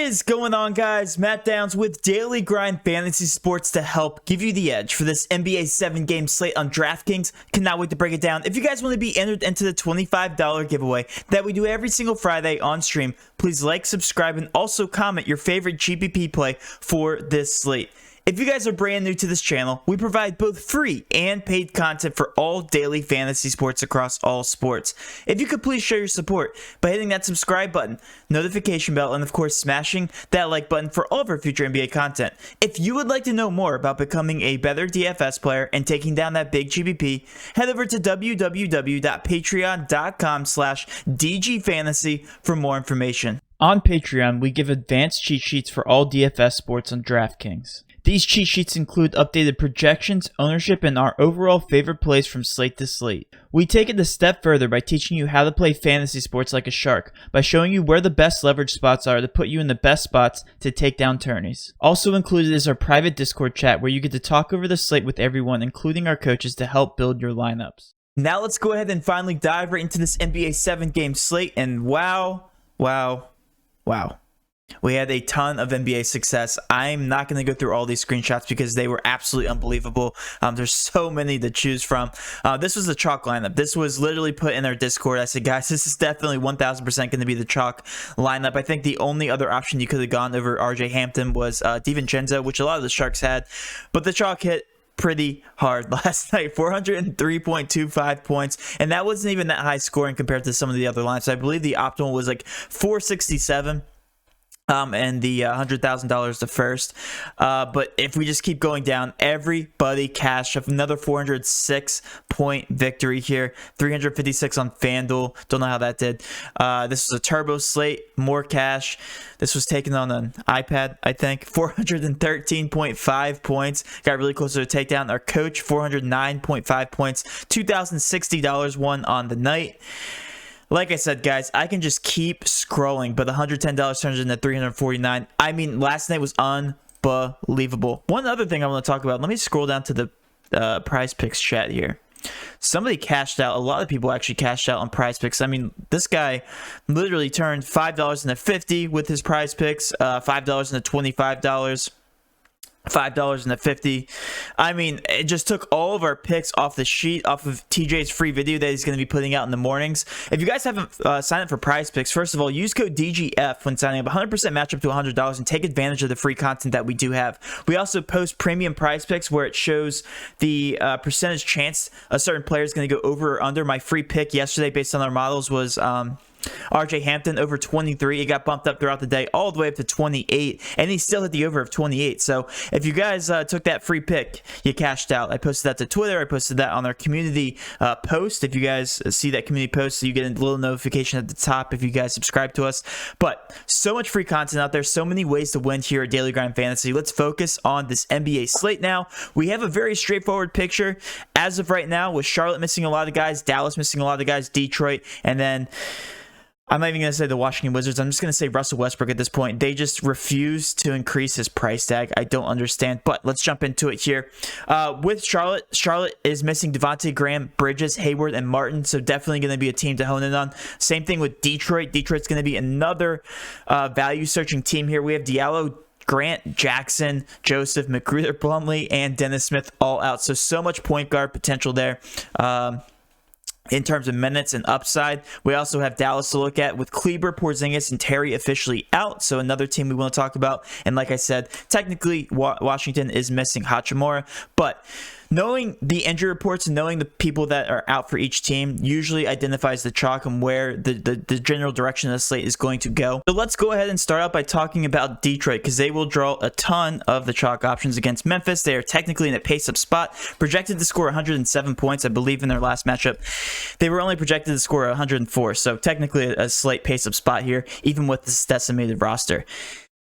is going on, guys? Matt Downs with Daily Grind Fantasy Sports to help give you the edge for this NBA 7-game slate on DraftKings. Cannot wait to break it down. If you guys want to be entered into the $25 giveaway that we do every single Friday on stream, please like, subscribe, and also comment your favorite GPP play for this slate. If you guys are brand new to this channel, we provide both free and paid content for all daily fantasy sports across all sports. If you could please show your support by hitting that subscribe button, notification bell, and of course smashing that like button for all of our future NBA content. If you would like to know more about becoming a better DFS player and taking down that big GPP, head over to www.patreon.com/DGFantasy for more information. On Patreon, we give advanced cheat sheets for all DFS sports on DraftKings. These cheat sheets include updated projections, ownership, and our overall favorite plays from slate to slate. We take it a step further by teaching you how to play fantasy sports like a shark, by showing you where the best leverage spots are to put you in the best spots to take down tourneys. Also included is our private Discord chat where you get to talk over the slate with everyone, including our coaches, to help build your lineups. Now let's go ahead and finally dive right into this NBA 7-game slate, and wow. We had a ton of NBA success. I'm not going to go through all these screenshots because they were absolutely unbelievable. There's so many to choose from. This was the chalk lineup. This was literally put in our Discord. I said, guys, this is definitely 1000% going to be the chalk lineup. I think the only other option you could have gone over RJ Hampton was DiVincenzo, which a lot of the Sharks had. But the chalk hit pretty hard last night. 403.25 points, and that wasn't even that high scoring compared to some of the other lines. So I believe the optimal was like 467. And the $100,000 the first. But if we just keep going down, everybody cashed up. Another 406-point victory here. 356 on FanDuel. Don't know how that did. This was a turbo slate. More cash. This was taken on an iPad, I think. 413.5 points. Got really close to a takedown. Our coach, 409.5 points. $2,060 won on the night. Like I said, guys, I can just keep scrolling, but the $110 turns into $349. I mean, last night was unbelievable. One other thing I want to talk about, let me scroll down to the Prize Picks chat here. Somebody cashed out. A lot of people actually cashed out on Prize Picks. I mean, this guy literally turned $5 into $50 with his Prize Picks, $5 into $25. $5 into $50. I mean, it just took all of our picks off the sheet, off of TJ's free video that he's going to be putting out in the mornings. If you guys haven't signed up for Prize Picks, first of all, use code DGF when signing up. 100% match up to $100 and take advantage of the free content that we do have. We also post premium Prize Picks where it shows the percentage chance a certain player is going to go over or under. My free pick yesterday based on our models was RJ Hampton over 23. It got bumped up throughout the day all the way up to 28, and he still hit the over of 28. So if you guys took that free pick, you cashed out. I posted that to Twitter. I posted that on our community post. If you guys see that community post, so you get a little notification at the top if you guys subscribe to us. But so much free content out there, so many ways to win here at Daily Grind Fantasy. Let's focus on this NBA slate now. We have a very straightforward picture as of right now, with Charlotte missing a lot of guys, Dallas missing a lot of guys, Detroit, and then I'm not even going to say the Washington Wizards. I'm just going to say Russell Westbrook at this point. They just refuse to increase his price tag. I don't understand, but let's jump into it here. With Charlotte is missing Devontae Graham, Bridges, Hayward, and Martin, so definitely going to be a team to hone in on. Same thing with Detroit. Detroit's going to be another value-searching team here. We have Diallo, Grant, Jackson, Joseph, McGruder, Plumlee, and Dennis Smith all out. So much point guard potential there. In terms of minutes and upside, we also have Dallas to look at with Kleber, Porzingis, and Terry officially out. So another team we want to talk about. And like I said, technically Washington is missing Hachimura, but knowing the injury reports and knowing the people that are out for each team usually identifies the chalk and where the general direction of the slate is going to go. So let's go ahead and start out by talking about Detroit, because they will draw a ton of the chalk options against Memphis. They are technically in a pace-up spot, projected to score 107 points, I believe, in their last matchup. They were only projected to score 104, so technically a slight pace-up spot here, even with this decimated roster.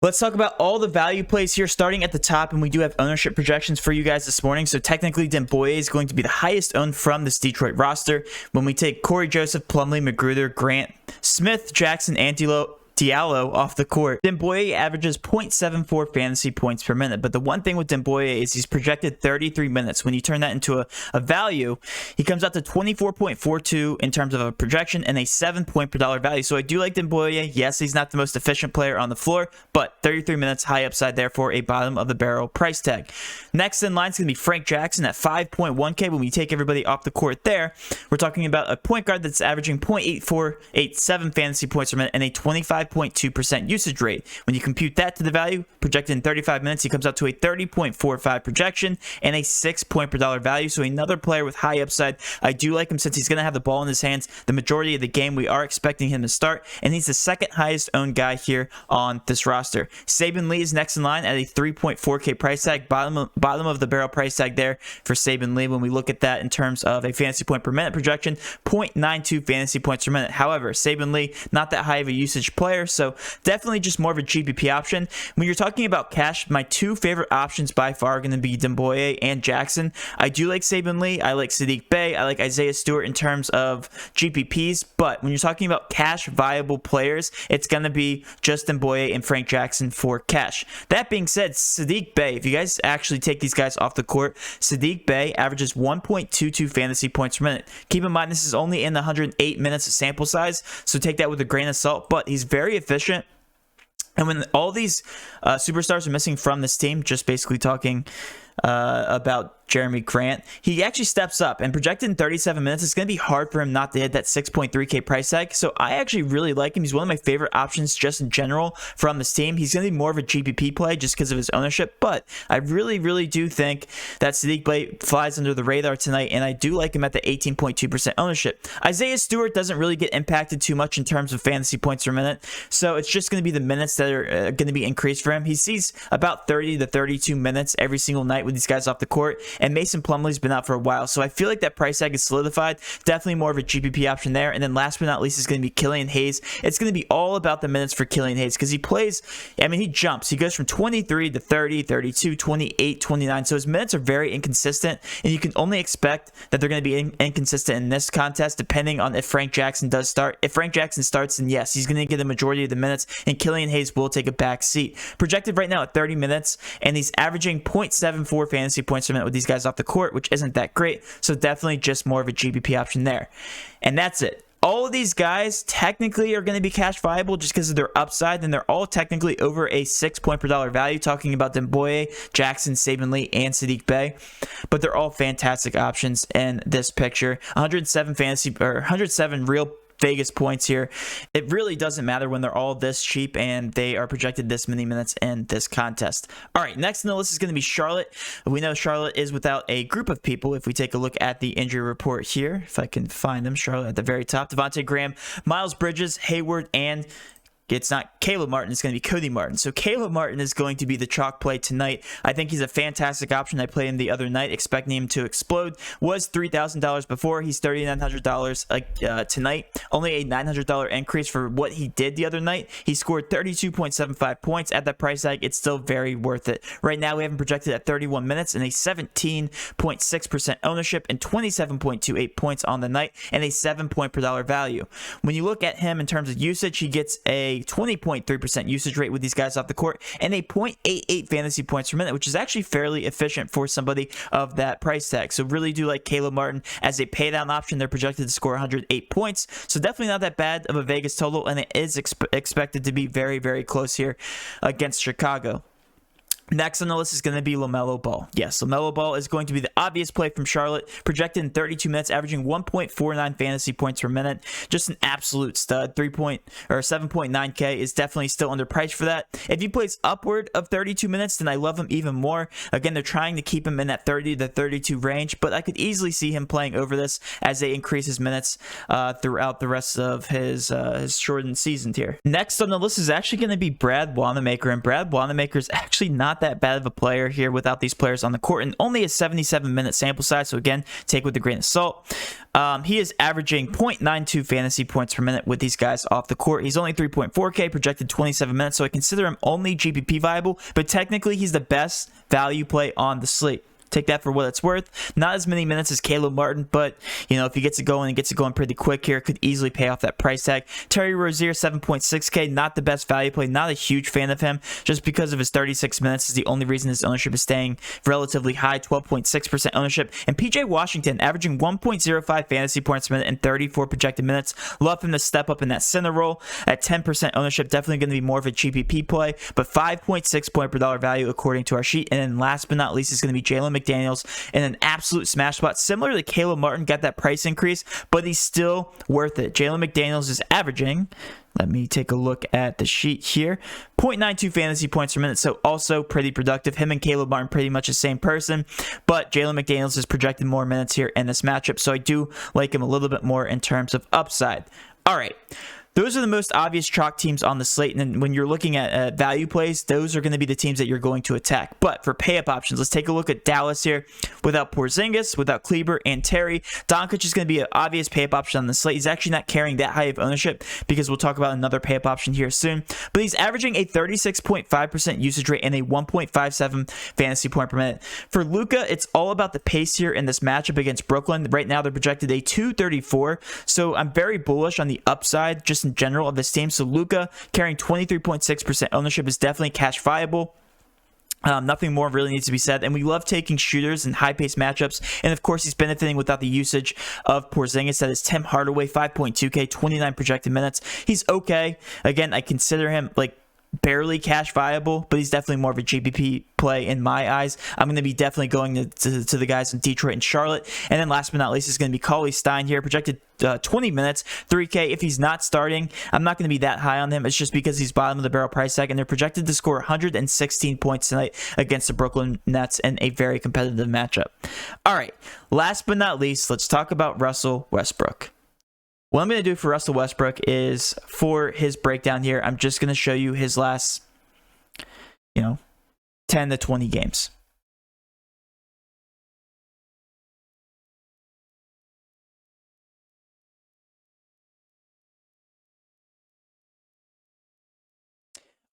Let's talk about all the value plays here, starting at the top, and we do have ownership projections for you guys this morning. So technically, Demboye is going to be the highest owned from this Detroit roster. When we take Corey Joseph, Plumlee, McGruder, Grant, Smith, Jackson, Antelo, Diallo off the court. Demboye averages 0.74 fantasy points per minute, but the one thing with Demboye is he's projected 33 minutes. When you turn that into a value, he comes out to 24.42 in terms of a projection and a 7 point per dollar value. So I do like Demboye. Yes, he's not the most efficient player on the floor, but 33 minutes, high upside there for a bottom of the barrel price tag. Next in line is going to be Frank Jackson at 5.1K. When we take everybody off the court there, we're talking about a point guard that's averaging 0.8487 fantasy points per minute and a 25.2% usage rate. When you compute that to the value, projected in 35 minutes, he comes out to a 30.45 projection and a 6 point per dollar value. So another player with high upside. I do like him since he's going to have the ball in his hands the majority of the game. We are expecting him to start, and he's the second highest owned guy here on this roster. Sabin Lee is next in line at a 3.4K price tag, bottom of the barrel price tag there for Sabin Lee. When we look at that in terms of a fantasy point per minute projection, 0.92 fantasy points per minute. However, Sabin Lee, not that high of a usage player, so definitely just more of a GPP option. When you're talking about cash, my two favorite options by far are going to be Demboye and Jackson. I do like Sabin Lee. I like Saddiq Bey. I like Isaiah Stewart in terms of GPPs, but when you're talking about cash viable players, it's going to be just Demboye and Frank Jackson for cash. That being said, Saddiq Bey, if you guys actually take these guys off the court, Saddiq Bey averages 1.22 fantasy points per minute. Keep in mind, this is only in the 108 minutes of sample size, so take that with a grain of salt, but he's very efficient. And when all these superstars are missing from this team, just basically talking about Jeremy Grant, he actually steps up, and projected in 37 minutes, it's going to be hard for him not to hit that 6.3K price tag. So I actually really like him. He's one of my favorite options just in general from this team. He's going to be more of a GPP play just because of his ownership, but I really do think that Saddiq Bey flies under the radar tonight, and I do like him at the 18.2% ownership. Isaiah Stewart doesn't really get impacted too much in terms of fantasy points per minute, so it's just going to be the minutes that are going to be increased for him. He sees about 30 to 32 minutes every single night with these guys off the court, and Mason Plumlee's been out for a while, so I feel like that price tag is solidified. Definitely more of a GPP option there. And then last but not least is going to be Killian Hayes. It's going to be all about the minutes for Killian Hayes because he plays, I mean, he jumps. He goes from 23 to 30, 32, 28, 29. So his minutes are very inconsistent, and you can only expect that they're going to be inconsistent in this contest depending on if Frank Jackson does start. If Frank Jackson starts, then yes, he's going to get the majority of the minutes, and Killian Hayes will take a back seat. Projected right now at 30 minutes, and he's averaging 0.74 fantasy points per minute with these guys off the court, which isn't that great. So definitely just more of a GPP option there. And that's it. All of these guys technically are going to be cash viable just because of their upside, and they're all technically over a 6 point per dollar value, talking about Demboye, Jackson, Sabin Lee, and Saddiq Bey. But they're all fantastic options in this picture. 107 real Vegas points here. It really doesn't matter when they're all this cheap and they are projected this many minutes in this contest. All right, next on the list is going to be Charlotte. We know Charlotte is without a group of people. If we take a look at the injury report here, if I can find them, Charlotte at the very top, Devontae Graham, Miles Bridges, Hayward, and it's not Caleb Martin, it's going to be Cody Martin. So Caleb Martin is going to be the chalk play tonight. I think he's a fantastic option. I played him the other night, expecting him to explode. Was $3,000 before. He's $3,900 tonight. Only a $900 increase for what he did the other night. He scored 32.75 points. At that price tag, it's still very worth it. Right now, we have him projected at 31 minutes and a 17.6% ownership and 27.28 points on the night and a 7 point per dollar value. When you look at him in terms of usage, he gets a 20.3% usage rate with these guys off the court and a 0.88 fantasy points per minute, which is actually fairly efficient for somebody of that price tag. So really do like Caleb Martin as a pay down option. They're projected to score 108 points. So definitely not that bad of a Vegas total, and it is expected to be very close here against Chicago. Next on the list is going to be Lamelo Ball. Yes, Lamelo Ball is going to be the obvious play from Charlotte, projected in 32 minutes, averaging 1.49 fantasy points per minute. Just an absolute stud. 7.9K is definitely still underpriced for that. If he plays upward of 32 minutes, then I love him even more. Again, they're trying to keep him in that 30 to 32 range, but I could easily see him playing over this as they increase his minutes throughout the rest of his shortened season here. Next on the list is actually going to be Brad Wanamaker, and Brad Wanamaker is actually not that bad of a player here without these players on the court, and only a 77-minute sample size, so again, take with a grain of salt. He is averaging 0.92 fantasy points per minute with these guys off the court. He's only 3.4K, projected 27 minutes, so I consider him only GPP viable, but technically he's the best value play on the slate. take that for what it's worth. Not as many minutes as Caleb Martin, but you know, if he gets it going and gets it going pretty quick here, could easily pay off that price tag. Terry Rozier, 7.6K, not the best value play. Not a huge fan of him, just because of his 36 minutes is the only reason his ownership is staying relatively high, 12.6% ownership. And PJ Washington, averaging 1.05 fantasy points per minute and 34 projected minutes. Love him to step up in that center role at 10% ownership. Definitely going to be more of a GPP play, but 5.6 point per dollar value according to our sheet. And then last but not least is going to be Jalen McDaniels in an absolute smash spot. Similar to Caleb Martin, got that price increase, but he's still worth it. Jalen McDaniels is averaging, let me take a look at the sheet here, 0.92 fantasy points per minute, so also pretty productive. Him and Caleb Martin pretty much the same person, but Jalen McDaniels is projected more minutes here in this matchup, so I do like him a little bit more in terms of upside. All right. Those are the most obvious chalk teams on the slate, and when you're looking at value plays, those are going to be the teams that you're going to attack. But for pay-up options, let's take a look at Dallas here. Without Porzingis, without Kleber, and Terry, Doncic is going to be an obvious pay-up option on the slate. He's actually not carrying that high of ownership because we'll talk about another pay-up option here soon. But he's averaging a 36.5% usage rate and a 1.57 fantasy point per minute. For Luka, it's all about the pace here in this matchup against Brooklyn. Right now, they're projected a 234, so I'm very bullish on the upside just in general of this team. So Luka carrying 23.6% ownership is definitely cash viable. Nothing more really needs to be said, and we love taking shooters in high-paced matchups, and of course he's benefiting without the usage of Porzingis. That is Tim Hardaway, 5.2K, 29 projected minutes. He's okay. Again, I consider him like barely cash viable, but he's definitely more of a GPP play in my eyes. I'm going to be definitely going to the guys in Detroit and Charlotte. And then last but not least is going to be Cauley-Stein here, projected 20 minutes, 3K. If he's not starting, I'm not going to be that high on him. It's just because he's bottom of the barrel price tag, and they're projected to score 116 points tonight against the Brooklyn Nets in a very competitive matchup. All right, last but not least, let's talk about Russell Westbrook. What I'm going to do for Russell Westbrook is, for his breakdown here, I'm just going to show you his last, 10 to 20 games.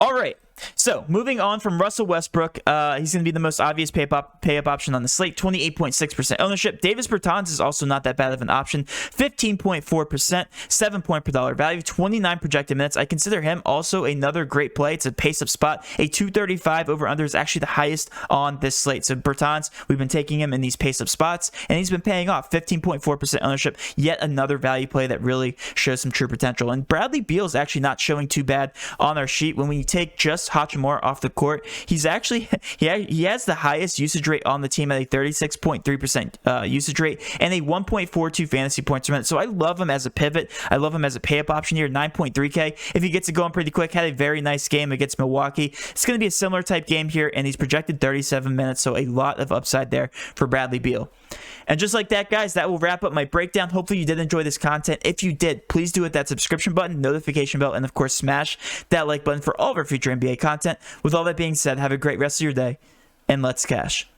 All right. So, moving on from Russell Westbrook, he's going to be the most obvious pay-up option on the slate, 28.6% ownership. Davis Bertans is also not that bad of an option, 15.4%, 7 point per dollar value, 29 projected minutes. I consider him also another great play. It's a pace-up spot. A 235 over-under is actually the highest on this slate. So, Bertans, we've been taking him in these pace-up spots, and he's been paying off, 15.4% ownership. Yet another value play that really shows some true potential. And Bradley Beal is actually not showing too bad on our sheet. When we take just Hachimura off the court, he's actually he has the highest usage rate on the team at a 36.3% usage rate and a 1.42 fantasy points per minute. So I love him as a pivot. I love him as a pay-up option here, 9.3K. If he gets it going pretty quick, had a very nice game against Milwaukee. It's going to be a similar type game here, and he's projected 37 minutes, so a lot of upside there for Bradley Beal. And just like that, guys, that will wrap up my breakdown. Hopefully you did enjoy this content. If you did, please do hit that subscription button, notification bell, and of course smash that like button for all of our future NBA content. With all that being said, have a great rest of your day, and let's cash.